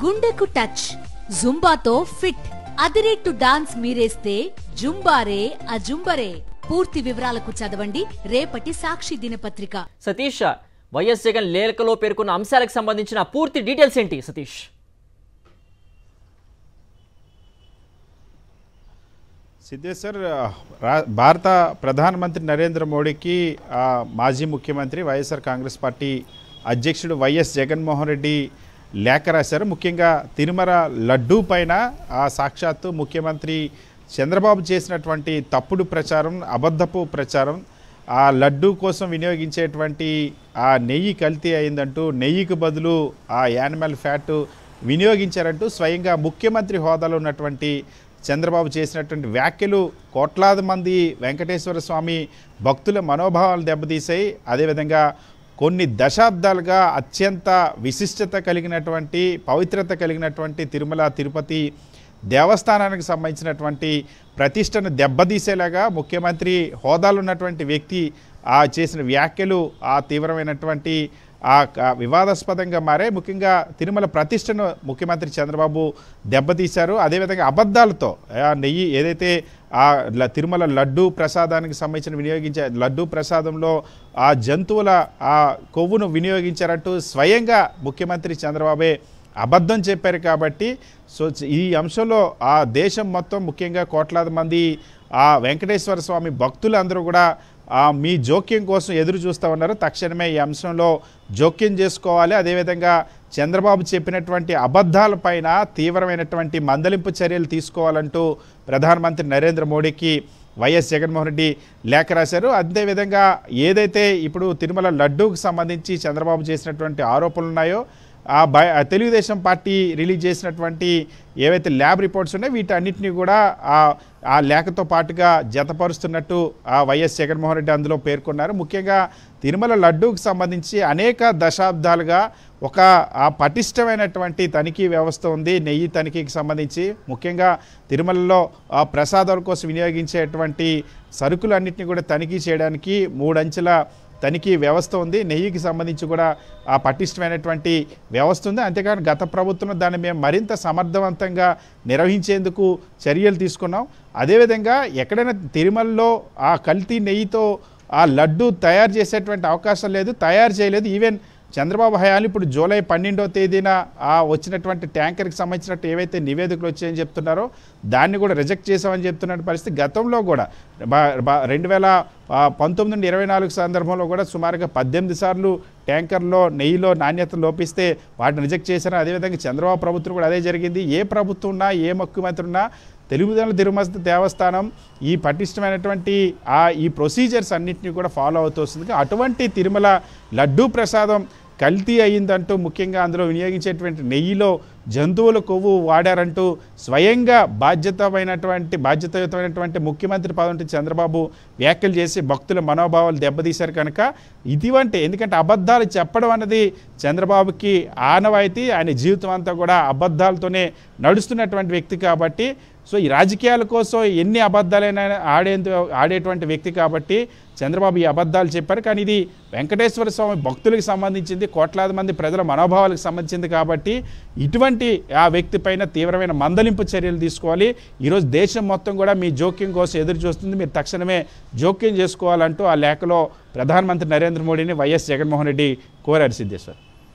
గుండెకు touch, జుంబాతో fit, అదిరేట్టు dance మీరేస్తే జుంబారే అజుంబరే. పూర్తి వివరాలకు చదవండి రేపటి సాక్షి దినపత్రిక. సతీష్, వైఎస్ జగన్ లేఖలో పేర్కొన్న అంశాలకు సంబంధించిన పూర్తి డీటెయిల్స్ ఏంటి సతీష్? సిద్ధేశ్వర్, భారత ప్రధానమంత్రి నరేంద్ర మోడీకి మాజీ ముఖ్యమంత్రి వైఎస్ఆర్ కాంగ్రెస్ పార్టీ అధ్యక్షుడు వైఎస్ జగన్మోహన్ రెడ్డి లేఖ రాశారు. ముఖ్యంగా తిరుమల లడ్డూ పైన సాక్షాత్తు ముఖ్యమంత్రి చంద్రబాబు చేసినటువంటి తప్పుడు ప్రచారం, అబద్ధపు ప్రచారం, ఆ లడ్డూ కోసం వినియోగించేటువంటి ఆ నెయ్యి కల్తీ అయిందంటూ, నెయ్యికి బదులు ఆ యానిమల్ ఫ్యాట్ వినియోగించారంటూ స్వయంగా ముఖ్యమంత్రి హోదాలో ఉన్నటువంటి చంద్రబాబు చేసినటువంటి వ్యాఖ్యలు కోట్లాది మంది వెంకటేశ్వర స్వామి భక్తుల మనోభావాలు దెబ్బతీసాయి. అదేవిధంగా కొన్ని దశాబ్దాలుగా అత్యంత విశిష్టత కలిగినటువంటి, పవిత్రత కలిగినటువంటి తిరుమల తిరుపతి దేవస్థానానికి సంబంధించినటువంటి ప్రతిష్టను దెబ్బతీసేలాగా ముఖ్యమంత్రి హోదాలో ఉన్నటువంటి వ్యక్తి చేసిన వ్యాఖ్యలు తీవ్రమైనటువంటి వివాదాస్పదంగా మారే. ముఖ్యంగా తిరుమల ప్రతిష్టను ముఖ్యమంత్రి చంద్రబాబు దెబ్బతీశారు. అదేవిధంగా అబద్ధాలతో నెయ్యి ఏదైతే తిరుమల లడ్డూ ప్రసాదానికి సంబంధించిన వినియోగించే లడ్డూ ప్రసాదంలో ఆ జంతువుల కొవ్వును వినియోగించారంటూ స్వయంగా ముఖ్యమంత్రి చంద్రబాబే అబద్ధం చెప్పారు. కాబట్టి ఈ అంశంలో దేశం మొత్తం, ముఖ్యంగా కోట్లాది మంది వెంకటేశ్వర స్వామి భక్తులు అందరూ కూడా మీ జోక్యం కోసం ఎదురు చూస్తూ ఉన్నారు. తక్షణమే ఈ అంశంలో జోక్యం చేసుకోవాలి. అదేవిధంగా చంద్రబాబు చెప్పినటువంటి అబద్ధాలపైన తీవ్రమైనటువంటి మందలింపు చర్యలు తీసుకోవాలంటూ ప్రధానమంత్రి నరేంద్ర మోడీకి వైఎస్ జగన్మోహన్ రెడ్డి లేఖ రాశారు. అదేవిధంగా ఏదైతే ఇప్పుడు తిరుమల లడ్డూకు సంబంధించి చంద్రబాబు చేసినటువంటి ఆరోపణలు ఉన్నాయో, తెలుగుదేశం పార్టీ రిలీజ్ చేసినటువంటి ఏవైతే ల్యాబ్ రిపోర్ట్స్ ఉన్నాయో వీటన్నిటిని కూడా ఆ లేఖతో పాటుగా జతపరుస్తున్నట్టు వైఎస్ జగన్మోహన్ రెడ్డి అందులో పేర్కొన్నారు. ముఖ్యంగా తిరుమల లడ్డూకు సంబంధించి అనేక దశాబ్దాలుగా ఒక పటిష్టమైనటువంటి తనిఖీ వ్యవస్థ ఉంది. నెయ్యి తనిఖీకి సంబంధించి ముఖ్యంగా తిరుమలలో ప్రసాదాల కోసం వినియోగించేటువంటి సరుకులన్నింటినీ కూడా తనిఖీ చేయడానికి 3 అంచెల తనిఖీ వ్యవస్థ ఉంది. నెయ్యికి సంబంధించి కూడా పటిష్టమైనటువంటి వ్యవస్థ ఉంది. అంతేకాని గత ప్రభుత్వం దాన్ని మేము మరింత సమర్థవంతంగా నిర్వహించేందుకు చర్యలు తీసుకున్నాం. అదేవిధంగా ఎక్కడైనా తిరుమలలో కల్తీ నెయ్యితో లడ్డు తయారు చేసేటువంటి అవకాశం లేదు, తయారు చేయలేదు. ఈవెన్ చంద్రబాబు హయాలు ఇప్పుడు జూలై 12వ తేదీన వచ్చినటువంటి ట్యాంకర్కి సంబంధించినట్టు ఏవైతే నివేదికలు వచ్చాయని చెప్తున్నారో దాన్ని కూడా రిజెక్ట్ చేసామని చెప్తున్న పరిస్థితి. గతంలో కూడా 2019 నుండి 24 సందర్భంలో కూడా సుమారుగా 18 సార్లు ట్యాంకర్లో నెయ్యిలో నాణ్యత లోపిస్తే వాటిని రిజెక్ట్ చేశారు. అదేవిధంగా చంద్రబాబు ప్రభుత్వం కూడా అదే జరిగింది. ఏ ప్రభుత్వం ఉన్నా, ఏ ముఖ్యమంత్రి ఉన్నా తిరుమల దేవస్థానం ఈ పటిష్టమైనటువంటి ఈ ప్రొసీజర్స్ అన్నింటినీ కూడా ఫాలో అవుతూ వస్తుంది. అటువంటి తిరుమల లడ్డూ ప్రసాదం కల్తీ అయ్యిందంటూ, ముఖ్యంగా అందులో వినియోగించేటువంటి నెయ్యిలో జంతువుల కొవ్వు వాడారంటూ స్వయంగా బాధ్యతాయుతమైనటువంటి ముఖ్యమంత్రి పదవి చంద్రబాబు వ్యాఖ్యలు చేసి భక్తుల మనోభావాలు దెబ్బతీశారు. కనుక ఎందుకంటే అబద్ధాలు చెప్పడం అన్నది చంద్రబాబుకి ఆనవాయితీ. ఆయన జీవితం అంతా కూడా అబద్ధాలతోనే నడుస్తున్నటువంటి వ్యక్తి కాబట్టి, ఈ రాజకీయాల కోసం ఎన్ని అబద్ధాలైనా ఆడేటువంటి వ్యక్తి కాబట్టి చంద్రబాబు ఈ అబద్ధాలు చెప్పారు. కానీ ఇది వెంకటేశ్వర స్వామి భక్తులకు సంబంధించింది, కోట్లాది మంది ప్రజల మనోభావాలకు సంబంధించింది కాబట్టి ఇటువంటి వ్యక్తి పైన తీవ్రమైన మందలింపు చర్యలు తీసుకోవాలి. ఈరోజు దేశం మొత్తం కూడా మీ జోక్యం కోసం ఎదురు చూస్తుంది, మీరు తక్షణమే జోక్యం చేసుకోవాలంటూ ఆ లేఖలో ప్రధానమంత్రి నరేంద్ర మోడీని వైఎస్ జగన్మోహన్ రెడ్డి కోరారు. సిద్ధేశ్వర్.